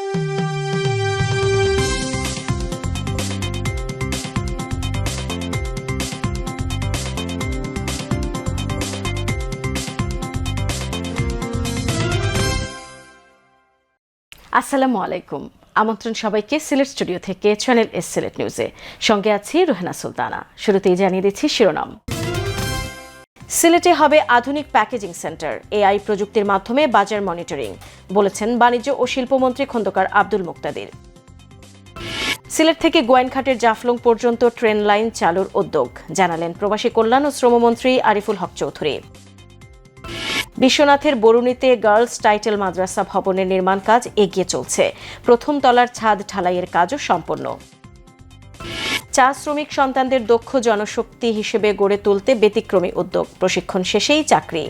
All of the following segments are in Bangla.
আসসালামু আলাইকুম। আমন্ত্রণ সবাইকে সিলেট স্টুডিও থেকে চ্যানেল এস সিলেট নিউজে। সঙ্গে আছি রোহেনা সুলতানা। শুরুতেই জানিয়ে দিচ্ছি শিরোনাম। সিলেটে হবে আধুনিক প্যাকেজিং সেন্টার, এআই প্রযুক্তির মাধ্যমে বাজার মনিটরিং, বলেছেন বাণিজ্য ও শিল্পমন্ত্রী খন্দকার আব্দুল মুক্তাদির। সিলেট থেকে গোয়াইনঘাটের জাফলং পর্যন্ত ট্রেন লাইন চালুর উদ্যোগ, জানালেন প্রবাসী কল্যাণ ও শ্রমমন্ত্রী আরিফুল হক চৌধুরী। বিশ্বনাথের বরুণীতে গার্লস টাইটেল মাদ্রাসা ভবনের নির্মাণ কাজ এগিয়ে চলছে, প্রথম তলার ছাদ ঢালাইয়ের কাজও সম্পন্ন। চা শ্রমিক সন্তানদের দক্ষ জনশক্তি হিসেবে গড়ে তুলতে ব্যতিক্রমী উদ্যোগ, প্রশিক্ষণ শেষেই চাকরি।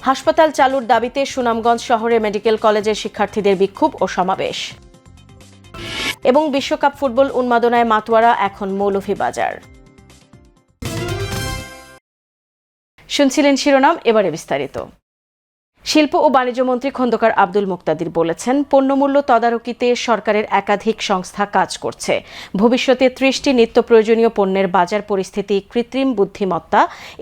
হাসপাতাল চালুর দাবিতে সুনামগঞ্জ শহরে মেডিকেল কলেজের শিক্ষার্থীদের বিক্ষোভ ও সমাবেশ। এবং বিশ্বকাপ ফুটবল উন্মাদনায় মাতোয়ারা এখন মৌলভীবাজার। শুনছিলেন শিরোনাম, এবারে বিস্তারিত। শিল্প ও বাণিজ্য মন্ত্রী খন্দকার আব্দুল মুক্তাদির বলেছেন, পণ্যমূল্য তদারকিতে সরকারের একাধিক সংস্থা কাজ করছে। ভবিষ্যতে 30টি নিত্য প্রয়োজনীয় পণ্যের বাজার পরিস্থিতি কৃত্রিম বুদ্ধিমত্তা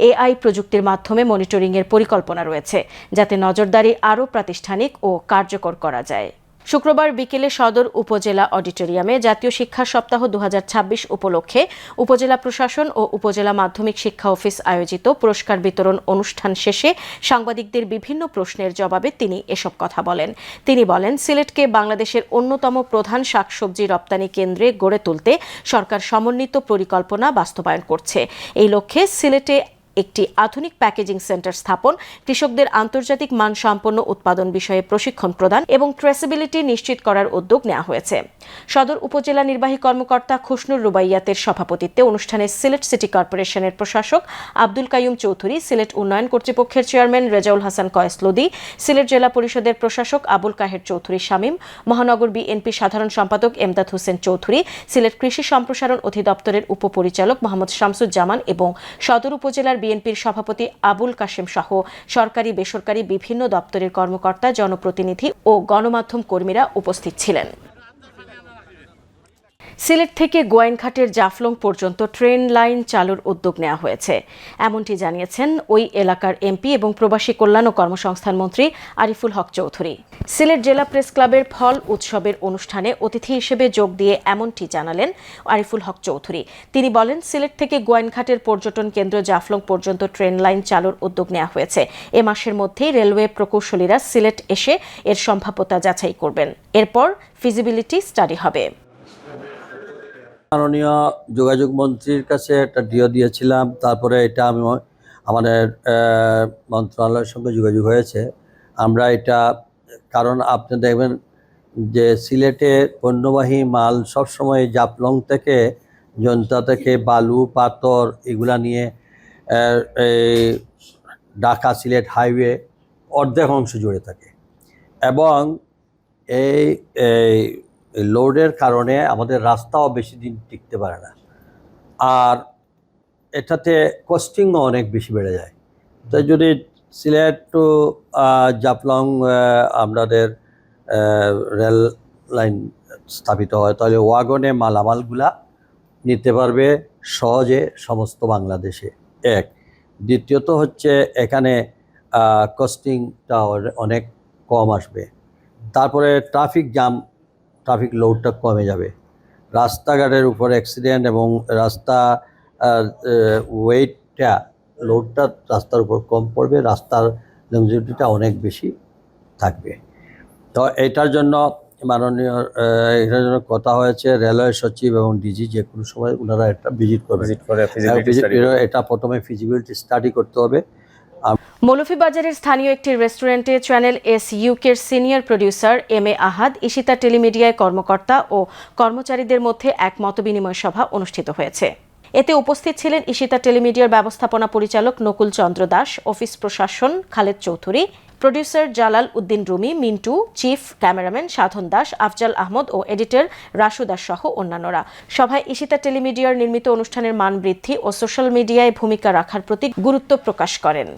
এআই প্রযুক্তির মাধ্যমে মনিটরিংয়ের পরিকল্পনা রয়েছে, যাতে নজরদারি আরও প্রাতিষ্ঠানিক ও কার্যকর করা যায়। শুক্রবার বিকেলে সদর উপজেলা অডিটোরিয়ামে জাতীয় শিক্ষা সপ্তাহ 2026 উপলক্ষে উপজেলা প্রশাসন ও উপজেলা মাধ্যমিক শিক্ষা অফিস আয়োজিত পুরস্কার বিতরণ অনুষ্ঠান শেষে সাংবাদিকদের বিভিন্ন প্রশ্নের জবাবে তিনি এসব কথা বলেন। তিনি বলেন, সিলেটকে বাংলাদেশের অন্যতম প্রধান শাকসবজি রপ্তানি কেন্দ্রে গড়ে তুলতে সরকার সমন্বিত পরিকল্পনা বাস্তবায়ন করছে। এই লক্ষ্যে সিলেটে একটি আধুনিক প্যাকেজিং সেন্টার স্থাপন, কৃষকদের আন্তর্জাতিক মানসম্পন্ন উৎপাদন বিষয়ে প্রশিক্ষণ প্রদান এবং ট্রেসেবিলিটি নিশ্চিত করার উদ্যোগ নেওয়া হয়েছে। সদর উপজেলা নির্বাহী কর্মকর্তা খুশনুর রুবাইয়াতের সভাপতিত্বে অনুষ্ঠানে সিলেট সিটি কর্পোরেশনের প্রশাসক আব্দুল কাইয়ুম চৌধুরী, সিলেট উন্নয়ন কর্তৃপক্ষের চেয়ারম্যান রেজাউল হাসান কয়েস লোদি, সিলেট জেলা পরিষদের প্রশাসক আবুল কাহের চৌধুরী শামীম, মহানগর বিএনপি সাধারণ সম্পাদক এমদাদ হোসেন চৌধুরী, সিলেট কৃষি সম্প্রসারণ অধিদপ্তরের উপপরিচালক মোহাম্মদ শামসুজ্জামান এবং সদর উপজেলার বিএনপির সভাপতি আবুল কাশেম সহ সরকারি বেসরকারি বিভিন্ন দপ্তরের কর্মকর্তা, জনপ্রতিনিধি ও গণমাধ্যম কর্মীরা উপস্থিত ছিলেন। সিলেট থেকে গোয়াইনঘাটের জাফলং পর্যন্ত ট্রেন লাইন চালুর উদ্যোগ নেওয়া হয়েছে, এমনটি জানিয়েছেন ওই এলাকার এমপি এবং প্রবাসী কল্যাণ ও কর্মসংস্থান মন্ত্রী আরিফুল হক চৌধুরী। সিলেট জেলা প্রেস ক্লাবের ফল উৎসবের অনুষ্ঠানে অতিথি হিসেবে যোগ দিয়ে এমনটি জানালেন আরিফুল হক চৌধুরী। তিনি বলেন, সিলেট থেকে গোয়াইনঘাটের পর্যটন কেন্দ্র জাফলং পর্যন্ত ট্রেন লাইন চালুর উদ্যোগ নেওয়া হয়েছে। এ মাসের মধ্যেই রেলওয়ে প্রকৌশলীরা সিলেট এসে এর সম্ভাব্যতা যাচাই করবেন, এরপর ফিজিবিলিটি স্টাডি হবে। মাননীয় যোগাযোগ মন্ত্রীর কাছে একটা ডিও দিয়েছিলাম, তারপরে এটা আমি আমাদের মন্ত্রণালয়ের সঙ্গে যোগাযোগ হয়েছে। আমরা এটা, কারণ আপনি দেখবেন যে সিলেটে পণ্যবাহী মাল সবসময় জাফলং থেকে, জনতা থেকে বালু পাথর এগুলা নিয়ে ঢাকা সিলেট হাইওয়ে অর্ধেক অংশ জুড়ে থাকে এবং এই লোডের কারণে আমাদের রাস্তাও বেশি দিন টিকতে পারে না, আর এটাতে কস্টিংও অনেক বেশি বেড়ে যায়। তাই যদি সিলেট টু জাফলং আমাদের রেল লাইন স্থাপিত হয়, তাহলে ওয়াগনে মালামালগুলা নিতে পারবে সহজে সমস্ত বাংলাদেশে। এক, দ্বিতীয়ত হচ্ছে এখানে কস্টিংটা অনেক কম আসবে। তারপরে ট্রাফিক লোডটা কমে যাবে, রাস্তাঘাটের উপর অ্যাক্সিডেন্ট এবং রাস্তা ওয়েটটা লোডটা রাস্তার উপর কম পড়বে, রাস্তার লংজিভিটিটা অনেক বেশি থাকবে। তো এটার জন্য এটার জন্য কথা হয়েছে রেলওয়ে সচিব এবং ডিজি, যে কোনো সময় ওনারা এটা ভিজিট করে এটা প্রথমে ফিজিবিলিটি স্টাডি করতে হবে। মৌলভীবাজারের স্থানীয় একটি রেস্টুরেন্টে চ্যানেল এস ইউকের senior producer M A Ahad, Ishita টেলিমিডিয়ায় কর্মকর্তা ও কর্মচারীদের মধ্যে এক মতবিনিময় সভা অনুষ্ঠিত হয়েছে। এতে উপস্থিত ছিলেন ইশিতা টেলিমিডিয়ার ব্যবস্থাপনা পরিচালক নকুল চন্দ্র দাস, অফিস প্রশাসন Khaled Chowdhury, producer Jalal Uddin Rumi, Mintu, chief cameraman Sadhan Das, Afzal Ahmed ও এডিটর রাসু দাস সহ অন্যান্যরা। সভায় ইশিতা টেলিমিডিয়ার নির্মিত অনুষ্ঠানের মান বৃদ্ধি ও সোশ্যাল মিডিয়ায় ভূমিকা রাখার প্রতি গুরুত্ব প্রকাশ করেন।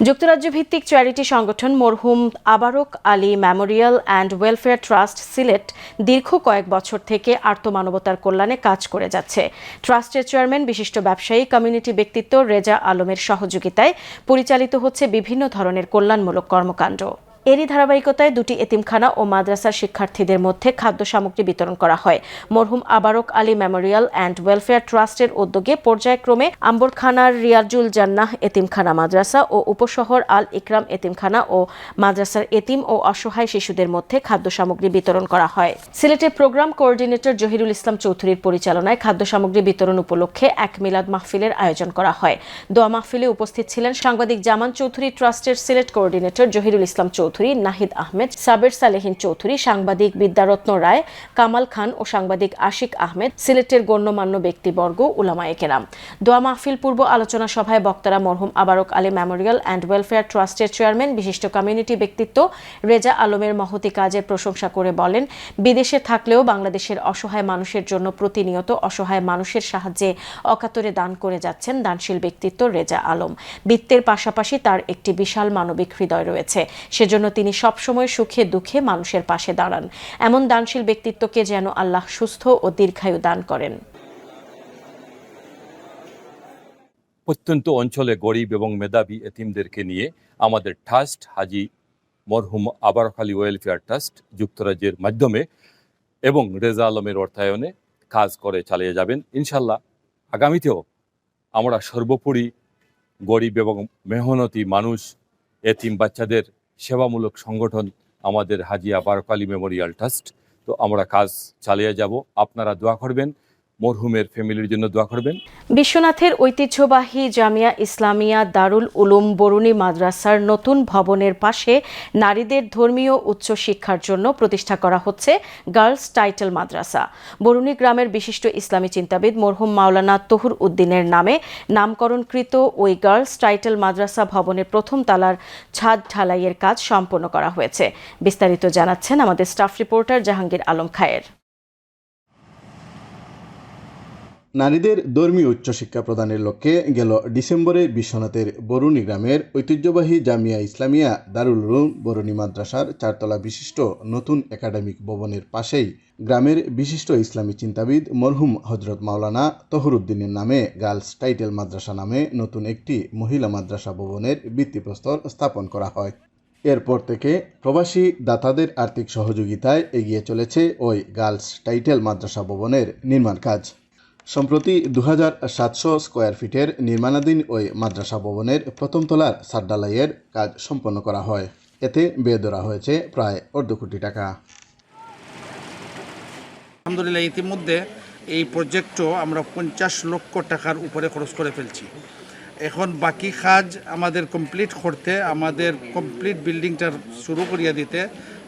যুক্তরাজ্য ভিত্তিক চ্যারিটি সংগঠন মরহুম Abarak Ali memorial and welfare trust Sylhet দীর্ঘ কয়েক বছর থেকে আর্তমানবতার কল্যাণে কাজ করে যাচ্ছে। ট্রাস্টের চেয়ারম্যান বিশিষ্ট ব্যবসায়ী কমিউনিটি ব্যক্তিত্ব রেজা আলমের সহযোগিতায় পরিচালিত হচ্ছে বিভিন্ন ধরনের কল্যাণমূলক কর্মকাণ্ড। এরই ধারাবাহিকতায় দুটি এতিমখানা ও মাদ্রাসার শিক্ষার্থীদের মধ্যে খাদ্য সামগ্রী বিতরণ করা হয়। মরহুম Abarak Ali memorial and welfare ট্রাস্টের উদ্যোগে পর্যায়ক্রমে আম্বরখানার রিয়াজুল জান্নাহ এতিমখানা মাদ্রাসা ও উপশহর আল ইকরাম এতিমখানা ও মাদ্রাসার এতিম ও অসহায় শিশুদের মধ্যে খাদ্য সামগ্রী বিতরণ করা হয়। সিলেটের প্রোগ্রাম কোঅর্ডিনেটর জহিরুল ইসলাম চৌধুরীর পরিচালনায় খাদ্য সামগ্রী বিতরণ উপলক্ষে এক মিলাদ মাহফিলের আয়োজন করা হয়। দোয়া মাহফিলে উপস্থিত ছিলেন সাংবাদিক জামান চৌধুরী, ট্রাস্টের সিলেট কোঅর্ডিনেটর জহিরুল ইসলাম চৌধুরী, নাহিদ আহমেদ, সাবের সালেহীন চৌধুরী, সাংবাদিক বিদ্যারত্ন রায়, কামাল খান ও সাংবাদিক আশিক আহমেদ, সিলেটের গণ্যমান্য ব্যক্তিবর্গ, উলামায়ে কেরাম। দোয়া মাহফিল পূর্ব আলোচনা সভায় বক্তারা মরহুম Abarak Ali memorial and welfare ট্রাস্টের চেয়ারম্যান বিশিষ্ট কমিউনিটি ব্যক্তিত্ব রেজা আলমের মহতি কাজের প্রশংসা করে বলেন, বিদেশে থাকলেও বাংলাদেশের অসহায় মানুষের জন্য প্রতিনিয়ত অসহায় মানুষের সাহায্যে অকাতরে দান করে যাচ্ছেন দানশীল ব্যক্তিত্ব রেজা আলম। বিত্তের পাশাপাশি তার একটি বিশাল মানবিক হৃদয় রয়েছে, সেজন্য তিনি সবসময় সুখে দুঃখে মানুষের পাশে দাঁড়ান। এমন দানশীল ব্যক্তিত্বকে যেন আল্লাহ সুস্থ ও দীর্ঘায়ু দান করেন। প্রত্যন্ত অঞ্চলে গরিব এবং মেধাবী এতিমদেরকে নিয়ে আমাদের ট্রাস্ট হাজী মরহুম আবারক আলী ওয়েলফেয়ার ট্রাস্ট যুক্তরাজ্যের মাধ্যমে এবং রেজা আলমের অর্থায়নে কাজ করে চালিয়ে যাবেন। ইনশাল্লাহ আগামীতেও আমরা সর্বোপরি গরিব এবং মেহনতি মানুষ, এতিম বাচ্চাদের সেবামূলক সংগঠন আমাদের হাজী আবারক আলী মেমোরিয়াল ট্রাস্ট। তো আমরা কাজ চালিয়ে যাব। আপনারা দোয়া করবেন, মরহুমের ফ্যামিলির জন্য দোয়া করবেন। বিশ্বনাথের ঐতিহ্যবাহী জামিয়া ইসলামিয়া দারুল উলুম বরুণী মাদ্রাসার নতুন ভবনের পাশে নারীদের ধর্মীয় উচ্চ শিক্ষার জন্য প্রতিষ্ঠা করা হচ্ছে গার্লস টাইটেল মাদ্রাসা। বরুণী গ্রামের বিশিষ্ট ইসলামী চিন্তাবিদ মরহুম মাওলানা তহুর উদ্দিনের নামে নামকরণকৃত ওই গার্লস টাইটেল মাদ্রাসা ভবনের প্রথম তলার ছাদ ঢালাইয়ের কাজ সম্পন্ন করা হয়েছে। বিস্তারিত জানাচ্ছেন আমাদের স্টাফ রিপোর্টার জাহাঙ্গীর আলম খায়ের। নারীদের ধর্মীয় উচ্চশিক্ষা প্রদানের লক্ষ্যে গেল ডিসেম্বরে বিশ্বনাথের বরুণী গ্রামের ঐতিহ্যবাহী জামিয়া ইসলামিয়া দারুল উলুম বরুণী মাদ্রাসার চারতলা বিশিষ্ট নতুন একাডেমিক ভবনের পাশেই গ্রামের বিশিষ্ট ইসলামী চিন্তাবিদ মরহুম হজরত মাওলানা তহুরউদ্দিনের নামে গার্লস টাইটেল মাদ্রাসা নামে নতুন একটি মহিলা মাদ্রাসা ভবনের ভিত্তিপ্রস্তর স্থাপন করা হয়। এরপর থেকে প্রবাসী দাতাদের আর্থিক সহযোগিতায় এগিয়ে চলেছে ওই গার্লস টাইটেল মাদ্রাসা ভবনের নির্মাণ কাজ। সম্প্রতি 2700 স্কোয়ার ফিটের নির্মাণাধীন ওই মাদ্রাসা ভবনের প্রথম তলার ছাদ ঢালাইয়ের কাজ সম্পন্ন করা হয়। এতে ব্যয় ধরা হয়েছে প্রায় 1.5 কোটি টাকা। আলহামদুলিল্লাহ, ইতিমধ্যে এই প্রজেক্টও আমরা 50 লক্ষ টাকার উপরে খরচ করে ফেলছি। এখন বাকি কাজ আমাদের কমপ্লিট করতে, আমাদের কমপ্লিট বিল্ডিংটা শুরু করিয়া দিতে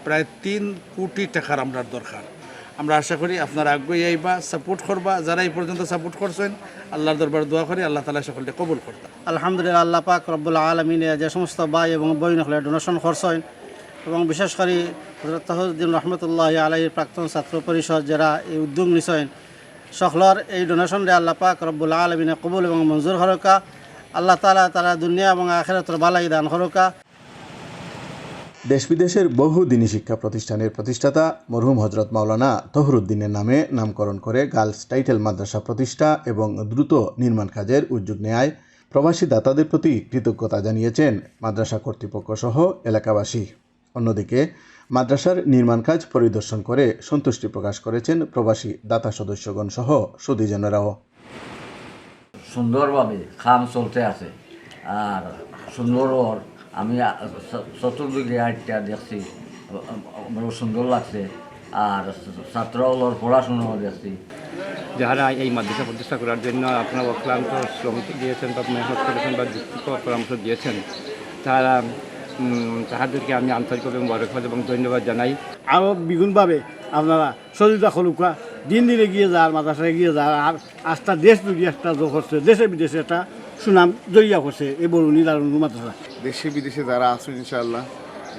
প্রায় 3 কোটি টাকার আমরা দরকার। আমরা আশা করি আপনারা আগ্রহী আইবা, সাপোর্ট করবা। যারা এই পর্যন্ত সাপোর্ট করছেন, আল্লাহর দরবার দোয়া করি আল্লাহ তাআলা সকলকে কবুল করতে। আলহামদুলিল্লাহ, আল্লাহ পাক রব্বুল আলামিন যে সমস্ত ভাই এবং বইন ডোনেশন করছেন এবং বিশেষ করে হযরত তহুরউদ্দিন রহমতুল্লাহ আলাইহির প্রাক্তন ছাত্র পরিষদ যারা এই উদ্যোগ নিছেন, সকলের এই ডোনেশনরে আল্লাহ পাক রব্বুল আলামিনে কবুল এবং মঞ্জুর করুকা। আল্লাহ তাআলা তারা দুনিয়া এবং আখিরাতের ভালাই দান করুকা। দেশ বিদেশের বহু দিনী শিক্ষা প্রতিষ্ঠানের প্রতিষ্ঠাতা মরহুম হজরত মাওলানা তহুরউদ্দিনের নামে নামকরণ করে গার্লস টাইটেল মাদ্রাসা প্রতিষ্ঠা এবং দ্রুত নির্মাণ কাজের উদ্যোগ নেয় প্রবাসী দাতাদের প্রতি কৃতজ্ঞতা জানিয়েছেন মাদ্রাসা কর্তৃপক্ষ সহ এলাকাবাসী। অন্যদিকে মাদ্রাসার নির্মাণ কাজ পরিদর্শন করে সন্তুষ্টি প্রকাশ করেছেন প্রবাসী দাতা সদস্যগণ সহ সুধীজনেরাও। সুন্দরভাবে কাম চলতে আছে আর সুন্দর। আমি চতুর্দিকে আইটা দেখছি, আমার সুন্দর লাগছে আর ছাত্রগুলোর পড়াশোনাও দেখছি। যারা এই মাদ্রাসা প্রতিষ্ঠা করার জন্য আপনারা অক্লান্ত শ্রম দিয়েছেন বা মেহনত করেছেন বা যুক্তিকর পরামর্শ দিয়েছেন, তাহাদেরকে আমি আন্তরিকভাবে মোবারকবাদ এবং ধন্যবাদ জানাই। আরও দ্বিগুণভাবে আপনারা সহযোগিতা করুকা, দিন দিন এগিয়ে যাওয়ার, মাদ্রাসা এগিয়ে যাওয়ার, আর আস্থা দেশ জুড়ে একটা যোগ হচ্ছে, দেশে বিদেশে একটা সুনাম জড়িয়া করছে এই বরুণী দারুল উলুম মাদ্রাসা। দেশে বিদেশে যারা আছেন ইনশাআল্লাহ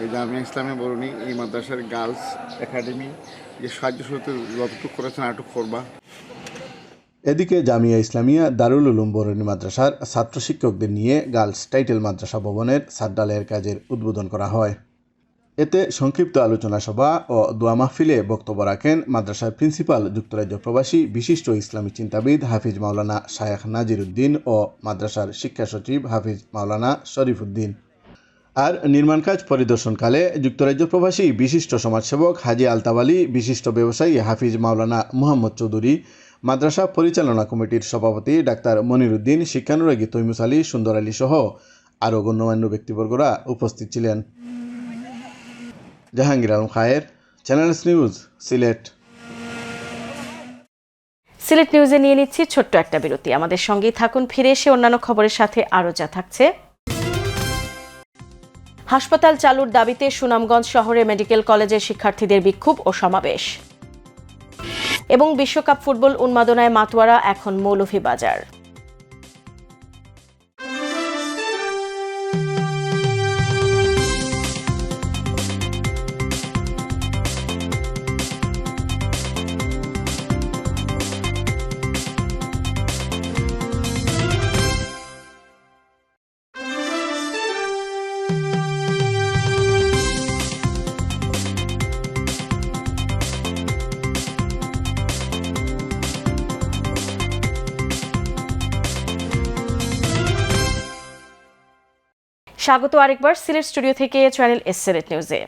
এই জামিয়া ইসলামিয়া বরুণী এই মাদ্রাসার গার্লস একাডেমি যে সাহায্য সহযোগিতা যতটুকু করেছেন আটুক করবা। এদিকে জামিয়া ইসলামিয়া দারুল উলুম বরুণী মাদ্রাসার ছাত্র শিক্ষকদের নিয়ে গার্লস টাইটেল মাদ্রাসা ভবনের ছাদ ঢালাইয়ের কাজের উদ্বোধন করা হয়। এতে সংক্ষিপ্ত আলোচনা সভা ও দোয়া মাহফিলে বক্তব্য রাখেন মাদ্রাসার প্রিন্সিপাল যুক্তরাজ্য প্রবাসী বিশিষ্ট ইসলামী চিন্তাবিদ হাফিজ মাওলানা শায়েখ নাজির উদ্দিন ও মাদ্রাসার শিক্ষা সচিব হাফিজ মাওলানা শরীফ উদ্দিন। আর নির্মাণ কাজ পরিদর্শনকালে যুক্তরাজ্য প্রবাসী বিশিষ্ট সমাজসেবক হাজি আলতাব আলী, বিশিষ্ট ব্যবসায়ী হাফিজ মাওলানা মুহাম্মদ চৌধুরী, মাদ্রাসা পরিচালনা কমিটির সভাপতি ডাক্তার মনির উদ্দিন, শিক্ষানুরাগী তৈমুস আলী, সুন্দর আলী সহ আরও গণ্যমান্য ব্যক্তিবর্গরা উপস্থিত ছিলেন। জাহাঙ্গীর আলম খায়ের, চ্যানেলস নিউজ, সিলেট। সিলেট নিউজে নিয়ে নিচ্ছি ছোট্ট একটা বিরতি। আমাদের সঙ্গেই থাকুন। ফিরে এসে অন্যান্য খবরের সাথে আরও যা থাকছে। হাসপাতাল চালুর দাবিতে সুনামগঞ্জ শহরে মেডিকেল কলেজের শিক্ষার্থীদের বিক্ষোভ ও সমাবেশ। এবং বিশ্বকাপ ফুটবল উন্মাদনায় মাতোয়ারা এখন মৌলভীবাজার। স্বাগত আরেকবার সিলেট স্টুডিও থেকে চ্যানেল এস সিলেট নিউজে।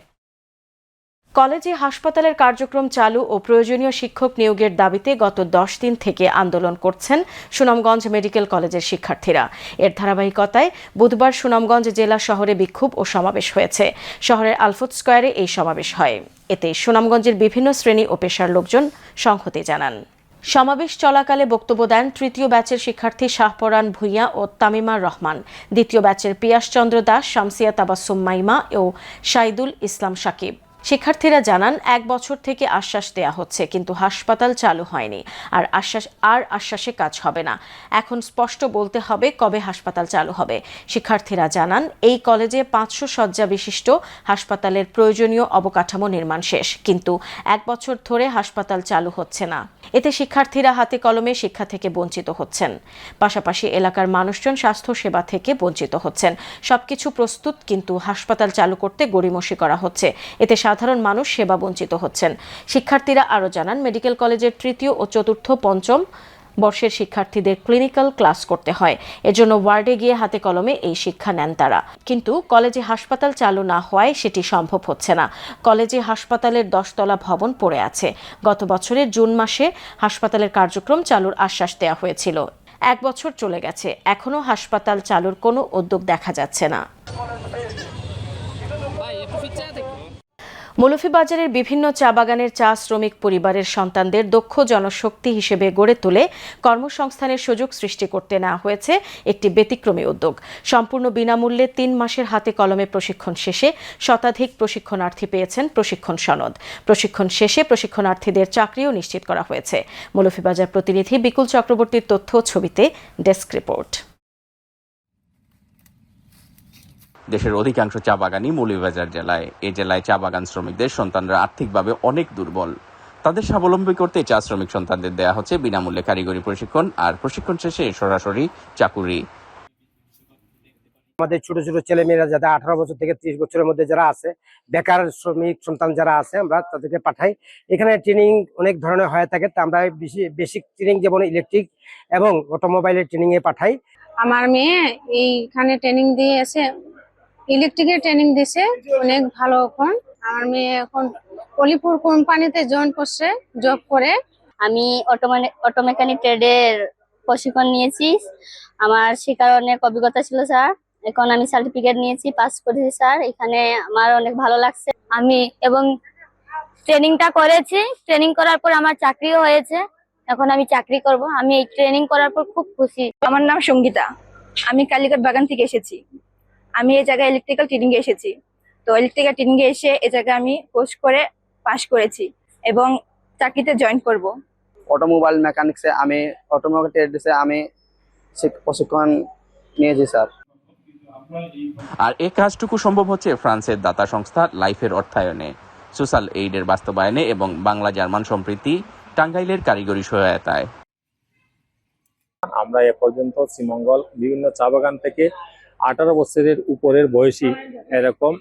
কলেজে হাসপাতালের কার্যক্রম চালু ও প্রয়োজনীয় শিক্ষক নিয়োগের দাবিতে গত 10 দিন থেকে আন্দোলন করছেন সুনামগঞ্জ মেডিকেল কলেজের শিক্ষার্থীরা। এর ধারাবাহিকতায় বুধবার সুনামগঞ্জ জেলা শহরে বিক্ষোভ ও সমাবেশ হয়েছে। শহরের আলফত স্কয়ারে এই সমাবেশ হয়। এতে সুনামগঞ্জের বিভিন্ন শ্রেণী ও পেশার লোকজন সংহতি জানান। সমাবেশ চলাকালে বক্তব্য দেন তৃতীয় ব্যাচের শিক্ষার্থী শাহপরান ভুঁইয়া ও তামিমা রহমান, দ্বিতীয় ব্যাচের পিয়াস চন্দ্র দাস, শামসিয়া তাবাসসুম মাইমা ও শাইদুল ইসলাম সাকিব। শিক্ষার্থীরা জানান 1 বছর থেকে আশ্বাস দেয়া হচ্ছে, কিন্তু হাসপাতাল চালু হয়নি। আর আশ্বাসে কাজ হবে না। এখন স্পষ্ট বলতে হবে কবে হাসপাতাল চালু হবে। শিক্ষার্থীরা জানান এই কলেজে 500 শয্যা বিশিষ্ট হাসপাতালের প্রয়োজনীয় অবকাঠামো নির্মাণ শেষ, কিন্তু 1 বছর ধরে হাসপাতাল চালু হচ্ছে না। এতে শিক্ষার্থীরা হাতে কলমে শিক্ষা থেকে বঞ্চিত হচ্ছেন। পাশাপাশি এলাকার মানুষজন স্বাস্থ্য সেবা থেকে বঞ্চিত হচ্ছেন। সবকিছু প্রস্তুত, কিন্তু হাসপাতাল চালু করতে গড়িমসি করা হচ্ছে। এতে সাধারণ মানুষ সেবা বঞ্চিত হচ্ছেন। শিক্ষার্থীরা আরও জানান মেডিকেল কলেজের তৃতীয় ও চতুর্থ পঞ্চম বর্ষের শিক্ষার্থীদের ক্লিনিক্যাল ক্লাস করতে হয়। এজন্য ওয়ার্ডে গিয়ে হাতে কলমে এই শিক্ষা নেন তারা। কিন্তু কলেজে হাসপাতাল চালু না হওয়ায় সেটি সম্ভব হচ্ছে না। কলেজে হাসপাতালের 10 তলা ভবন পড়ে আছে। গত বছরের জুন মাসে হাসপাতালের কার্যক্রম চালুর আশ্বাস দেওয়া হয়েছিল। 1 বছর চলে গেছে, এখনো হাসপাতাল চালুর কোনো উদ্যোগ দেখা যাচ্ছে না। মৌলভীবাজারের বিভিন্ন চা বাগানের চা শ্রমিক পরিবারের সন্তানদের দক্ষ জনশক্তি হিসেবে গড়ে তুলে কর্মসংস্থানের সুযোগ সৃষ্টি করতে নেওয়া হয়েছে একটি ব্যতিক্রমী উদ্যোগ। সম্পূর্ণ বিনামূল্যে 3 মাসের হাতে কলমে প্রশিক্ষণ শেষে শতাধিক প্রশিক্ষণার্থী পেয়েছেন প্রশিক্ষণ সনদ। প্রশিক্ষণ শেষে প্রশিক্ষণার্থীদের চাকরিও নিশ্চিত করা হয়েছে। মৌলভীবাজার প্রতিনিধি বিকুল চক্রবর্তীর তথ্য, ছবিতে ডেস্ক রিপোর্ট। দেশের অধিকাংশ চা বাগানই মৌলভীবাজার জেলায়। এ জেলায় চা বাগান শ্রমিকদের সন্তানরা আর্থিকভাবে অনেক দুর্বল। তাদের স্বাবলম্বী করতে চা শ্রমিক সন্তানদের দেয়া হচ্ছে বিনামূল্যে কারিগরি প্রশিক্ষণ, আর প্রশিক্ষণ শেষে সরাসরি চাকুরি। আমাদের ছোট ছোট ছেলেমেয়েরা যারা 18 বছর থেকে 30 বছরের মধ্যে যারা আছে, বেকার শ্রমিক সন্তান যারা আছে, আমরা তাদেরকে পাঠাই। এখানে ট্রেনিং অনেক ধরনের হয়ে থাকে। তা আমরা বেসিক ট্রেনিং যেমন ইলেকট্রিক এবং অটোমোবাইলের ট্রেনিং এ পাঠাই। আমার মেয়ে এইখানে ট্রেনিং দিয়ে এসে ইলেকট্রিকের ট্রেনিং দিছে, অনেক ভালো। এখন আমার মেয়ে এখন অলিপুর কোম্পানিতে জয়েন করছে, জব করে। আমি অটো মেকানিক ট্রেডের প্রশিক্ষণ নিয়েছি। আমার শেখার অনেক অভিজ্ঞতা ছিল স্যার। এখন আমি সার্টিফিকেট নিয়েছি, পাস করেছি স্যার। এখানে আমার অনেক ভালো লাগছে। আমি এবং ট্রেনিংটা করেছি, ট্রেনিং করার পর আমার চাকরিও হয়েছে। এখন আমি চাকরি করব। আমি এই ট্রেনিং করার পর খুব খুশি। আমার নাম সঙ্গীতা, আমি কালীঘাট বাগান থেকে এসেছি। আমি এই জায়গায় ইলেকট্রিক্যাল ট্রেনিং এ এসেছি। তো ইলেকট্রিক্যাল ট্রেনিং এ এসে এই জায়গায় আমি কোর্স করে পাস করেছি এবং চাকরিতে জয়েন করব। অটোমোবাইল মেকানিক্সে আমি অটোমোবাইল ট্রেডে আমি প্রশিক্ষণ নিয়েছি স্যার। আর এই কাজটুকু সম্ভব হচ্ছে ফ্রান্সের দাতা সংস্থা লাইফের অর্থায়নে, সোশ্যাল এইডের বাস্তবায়নে এবং বাংলা জার্মান সম্প্রীতি টাঙ্গাইলের কারিগরি সহায়তায়। আমরা এ পর্যন্ত শ্রীমঙ্গল বিভিন্ন চা বাগান থেকে 18 বছরের উপরের বয়সী এরকম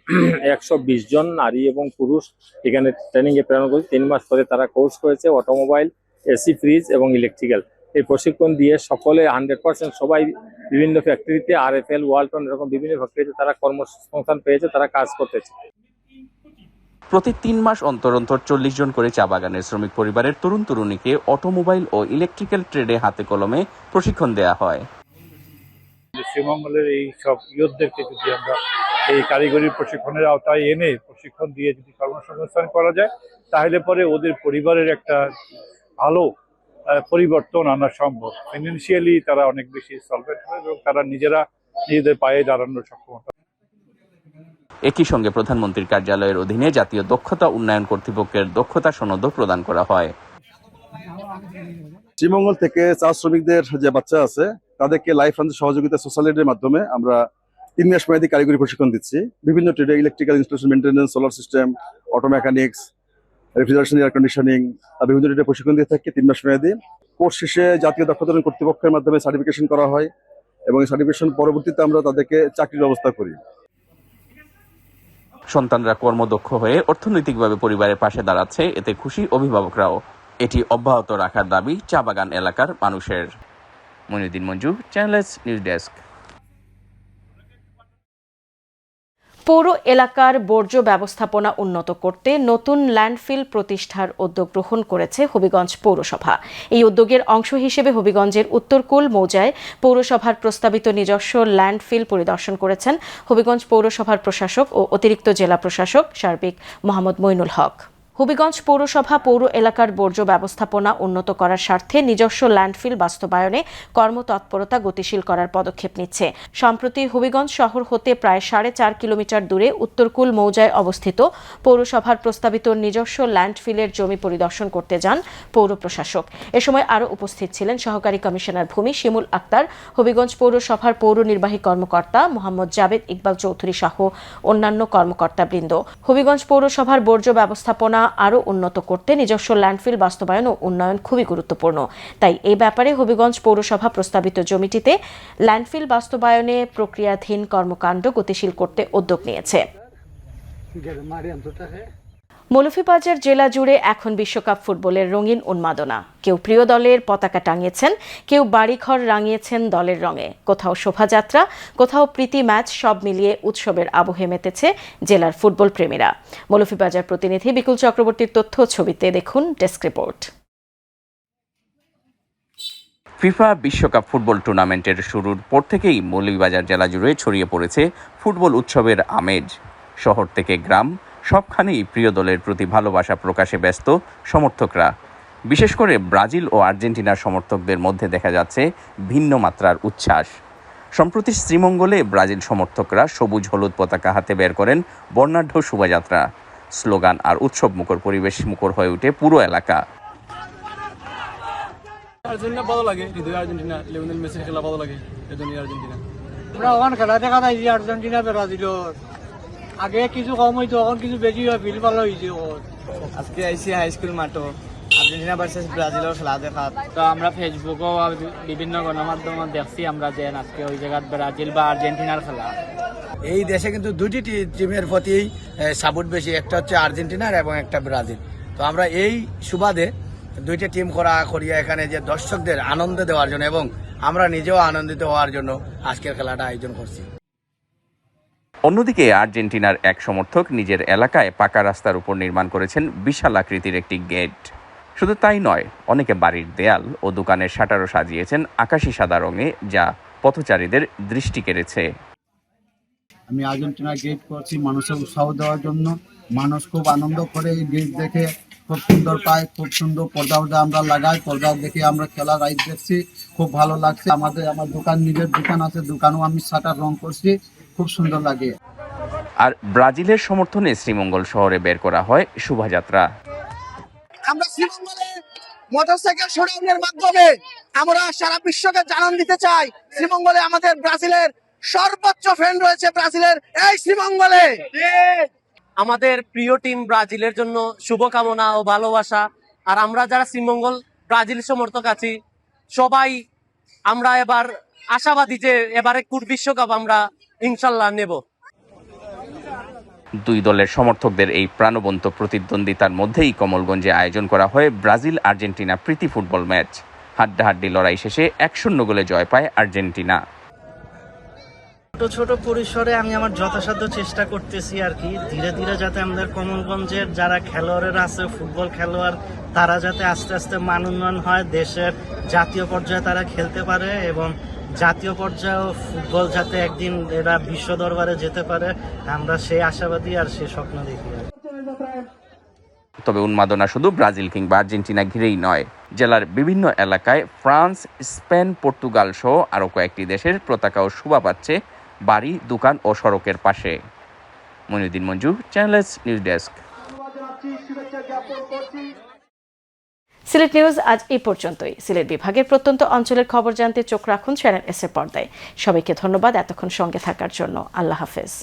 120 জন নারী এবং পুরুষ এখানে ট্রেনিং এ প্রেরণ করেছি। 3 মাস পরে তারা কোর্স করেছে অটোমোবাইল, এসি, ফ্রিজ এবং ইলেকট্রিক্যাল। এই প্রশিক্ষণ দিয়ে সকলে 100% সবাই বিভিন্ন ফ্যাক্টরিতে, RFL, ওয়ালটন এরকম বিভিন্ন ফ্যাক্টরিতে তারা কর্মসংস্থান পেয়েছে, তারা কাজ করতেছে। প্রতি 3 মাস অন্তর অন্তর 40 জন করে চা বাগানের শ্রমিক পরিবারের তরুণ তরুণীকে অটোমোবাইল ও ইলেকট্রিক্যাল ট্রেডে হাতে কলমে প্রশিক্ষণ দেওয়া হয়। শ্রীমঙ্গলের এই সব ইয়ুথদেরকে যদি আমরা এই কারিগরি প্রশিক্ষণের আওতায় এনে প্রশিক্ষণ দিয়ে যদি কর্মসংস্থান করা যায়, তাহলে পরে ওদের পরিবারের একটা ভালো পরিবর্তন আনা সম্ভব। ফাইন্যান্সিয়ালি তারা অনেক বেশি সলভেন্ট হবে এবং তারা নিজেদের পায়ে দাঁড়ানোর সক্ষমতা। একই সঙ্গে প্রধানমন্ত্রীর কার্যালয়ের অধীনে জাতীয় দক্ষতা উন্নয়ন কর্তৃপক্ষের দক্ষতা সনদও প্রদান করা হয়। শ্রীমঙ্গল থেকে চা শ্রমিকদের যে বাচ্চা আছে তাদেরকে লাইফ ফান্ড সহযোগিতা সোশ্যাল এডের মাধ্যমে আমরা 3 মাস মেয়াদী কারিগরি প্রশিক্ষণ দিচ্ছি। বিভিন্ন ট্রেডে, electrical installation, maintenance, solar system, auto mechanics, refrigeration, air conditioning, বিভিন্ন ট্রেডে প্রশিক্ষণ দিয়ে থাকি 3 মাস মেয়াদী। কোর্স শেষে জাতীয় দক্ষতা উন্নয়ন কর্তৃপক্ষের মাধ্যমে সার্টিফিকেশন করা হয় এবং এই সার্টিফিকেশন পরবর্তীতে আমরা তাদেরকে চাকরির ব্যবস্থা করি। সন্তানরা কর্মদক্ষ হয়ে অর্থনৈতিকভাবে পরিবারের পাশে দাঁড়াচ্ছে, এতে খুশি অভিভাবকরাও। এটি অব্যাহত রাখার দাবি চা বাগান এলাকার মানুষের। Moinuddin Manju, channel news desk. পৌর এলাকার বর্জ্য ব্যবস্থাপনা উন্নত করতে নতুন ল্যান্ডফিল প্রতিষ্ঠার উদ্যোগ গ্রহণ করেছে হবিগঞ্জ পৌরসভা। এই উদ্যোগের অংশ হিসেবে হবিগঞ্জের উত্তরকুল মৌজায় পৌরসভার প্রস্তাবিত নিজস্ব ল্যান্ডফিল পরিদর্শন করেছেন হবিগঞ্জ পৌরসভার প্রশাসক ও অতিরিক্ত জেলা প্রশাসক সার্বিক মোহাম্মদ মইনুল হক। হবিগঞ্জ পৌরসভা পৌর এলাকার বর্জ্য ব্যবস্থাপনা উন্নত করার স্বার্থে নিজস্ব ল্যান্ডফিল বাস্তবায়নে কর্মতৎপরতা গতিশীল করার পদক্ষেপ নিচ্ছে। সম্প্রতি হবিগঞ্জ শহর হতে প্রায় 4.5 কিলোমিটার দূরে উত্তরকুল মৌজায় অবস্থিত পৌরসভার প্রস্তাবিত নিজস্ব ল্যান্ডফিলের জমি পরিদর্শন করতে যান পৌর প্রশাসক। এ সময় আরও উপস্থিত ছিলেন সহকারী কমিশনার ভূমি শিমুল আক্তার, হবিগঞ্জ পৌরসভার পৌর নির্বাহী কর্মকর্তা মোহাম্মদ জাবেদ ইকবাল চৌধুরী সহ অন্যান্য কর্মকর্তাবৃন্দ। হবিগঞ্জ পৌরসভার বর্জ্য ব্যবস্থাপনা আরও উন্নত করতে নিজস্ব ল্যান্ডফিল বাস্তবায়ন ও উন্নয়ন খুবই গুরুত্বপূর্ণ। তাই এই ব্যাপারে হবিগঞ্জ পৌরসভা প্রস্তাবিত জমিটিতে ল্যান্ডফিল বাস্তবায়নে প্রক্রিয়াধীন কর্মকাণ্ড গতিশীল করতে উদ্যোগ নিয়েছে। মৌলভীবাজার জেলা জুড়ে এখন বিশ্বকাপ ফুটবলের রঙিন উন্মাদনা। কেউ প্রিয় দলের পতাকা টাঙিয়েছেন, কেউ বাড়িঘর রাঙিয়েছেন দলের রঙে, কোথাও শোভাযাত্রা, কোথাও প্রীতি ম্যাচ, সব মিলিয়ে উৎসবের আবহে মেতেছে জেলার ফুটবল প্রেমীরা। মৌলভীবাজার প্রতিনিধি বিকুল চক্রবর্তীর তথ্য ছবিতে দেখুন ডেস্ক রিপোর্ট। ফিফা বিশ্বকাপ ফুটবল টুর্নামেন্টের শুরুর পর থেকেই মৌলভীবাজার জেলা জুড়ে ছড়িয়ে পড়েছে ফুটবল উৎসবের আমেজ। শহর থেকে গ্রাম সবখানেই প্রিয় দলের প্রতি ভালোবাসা প্রকাশে ব্যস্ত সমর্থকরা। বিশেষ করে ব্রাজিল ও আর্জেন্টিনার সমর্থকদের মধ্যে দেখা যাচ্ছে ভিন্ন মাত্রার উচ্ছ্বাস। সম্প্রতি শ্রীমঙ্গলে ব্রাজিল সমর্থকরা সবুজ হলুদ পতাকা হাতে বের করেন বর্ণাঢ্য শোভাযাত্রা। স্লোগান আর উৎসব মুখর পরিবেশ মুখর হয়ে ওঠে পুরো এলাকা। আর্জেন্টিনা ভালো লাগে, আর্জেন্টিনা লিওনেল মেসির খেলা ভালো লাগে, এজন্য আর্জেন্টিনা। আমরা ওখানে খেলা দেখা যায় যে আর্জেন্টিনা ব্রাজিলের আগে কিছু কম হইতো, এখন কিছু বেশি হয়, বিল ভালো হয়েছে। আজকে আইসি হাই স্কুল মাঠও আর্জেন্টিনা ভার্সেস ব্রাজিলের খেলা দেখা। তো আমরা ফেসবুকও বিভিন্ন গণমাধ্যমে দেখছি আমরা যে আজকে ওই জায়গায় ব্রাজিল বা আর্জেন্টিনার খেলা। এই দেশে কিন্তু দুটি টিমের প্রতি সাপোর্ট বেশি, একটা হচ্ছে আর্জেন্টিনার এবং একটা ব্রাজিল। তো আমরা এই সুবাদে দুইটা টিম করিয়া এখানে যে দর্শকদের আনন্দ দেওয়ার জন্য এবং আমরা নিজেও আনন্দিত হওয়ার জন্য আজকের খেলাটা আয়োজন করছি। অন্যদিকে আর্জেন্টিনার এক সমর্থক নিজের এলাকায় পাকা রাস্তার উপর নির্মাণ করেছেন বিশাল আকৃতির একটি গেট। শুধু তাই নয়, অনেকে বাড়ির দেয়াল ও দোকানের শাটারও সাজিয়েছেন আকাশি সাদা রঙে, যা পথচারীদের দৃষ্টি কেড়েছে। আমি আর্জেন্টিনা গেট করছি মানুষের উৎসাহ দেওয়ার জন্য। মানুষ খুব আনন্দ করে এই গেট দেখে, খুব সুন্দর পায়, খুব সুন্দর পর্দা আমরা লাগাই, পর্দা দেখে আমরা খেলা রাইড দেখছি, খুব ভালো লাগছে। আমার দোকান, নিজের দোকান আছে, দোকানও আমি শাটার রং করছি, খুব সুন্দর লাগে। আর ব্রাজিলের সমর্থনে শ্রীমঙ্গল শহরে বের করা হয় শোভাযাত্রা। আমরা শ্রীমঙ্গলে মোটরসাইকেল শোডাউনের মাধ্যমে আমরা সারা বিশ্বকে জানান দিতে চাই, শ্রীমঙ্গলে আমাদের ব্রাজিলের সর্বোচ্চ ফ্যান রয়েছে, ব্রাজিলের এই শ্রীমঙ্গলে। আমাদের প্রিয় টিম ব্রাজিলের জন্য শুভকামনা ও ভালোবাসা। আর আমরা যারা শ্রীমঙ্গল ব্রাজিল সমর্থক আছি, সবাই আমরা এবার আশাবাদী যে এবারে বিশ্বকাপ আমরা ইনশাল্লাহ নেব। দুই দলের সমর্থকদের এই প্রাণবন্ত প্রতিদ্বন্দ্বিতার মধ্যেই কমলগঞ্জে আয়োজন করা হয় ব্রাজিল আর্জেন্টিনা প্রীতি ফুটবল ম্যাচ। হাড্ডাহাড্ডি লড়াই শেষে 1-0 গোলে জয় পায় আর্জেন্টিনা। ছোট ছোট পরিসরে আমি আমার যথাসাধ্য চেষ্টা করতেছি আর কি, ধীরে ধীরে যাতে আমাদের কমলগঞ্জের যারা খেলোয়াড়েরা আছে, ফুটবল খেলোয়াড়, তারা যাতে আস্তে আস্তে মান উন্নয়ন হয়, দেশের জাতীয় পর্যায়ে তারা খেলতে পারে এবং জাতীয় পর্যায়ে ফুটবল যাতে একদিন এরা বিশ্ব দরবারে যেতে পারে, আমরা সেই আশাবাদী আর সেই স্বপ্ন দেখি। তবে উন্মাদনা শুধু ব্রাজিল কিংবা আর্জেন্টিনা ঘিরেই নয়। জেলার বিভিন্ন এলাকায় ফ্রান্স, স্পেন, পর্তুগাল সহ আরও কয়েকটি দেশের পতাকাও শোভা পাচ্ছে বাড়ি, দোকান ও সড়কের পাশে। Moinuddin Manju, channel S news desk. Sylhet news আজ এই পর্যন্তই। সিলেট বিভাগের প্রত্যন্ত অঞ্চলের খবর জানতে চোখ রাখুন চ্যানেল এস এর পর্দায়। সবাইকে ধন্যবাদ এতক্ষণ সঙ্গে থাকার জন্য। আল্লাহ হাফেজ।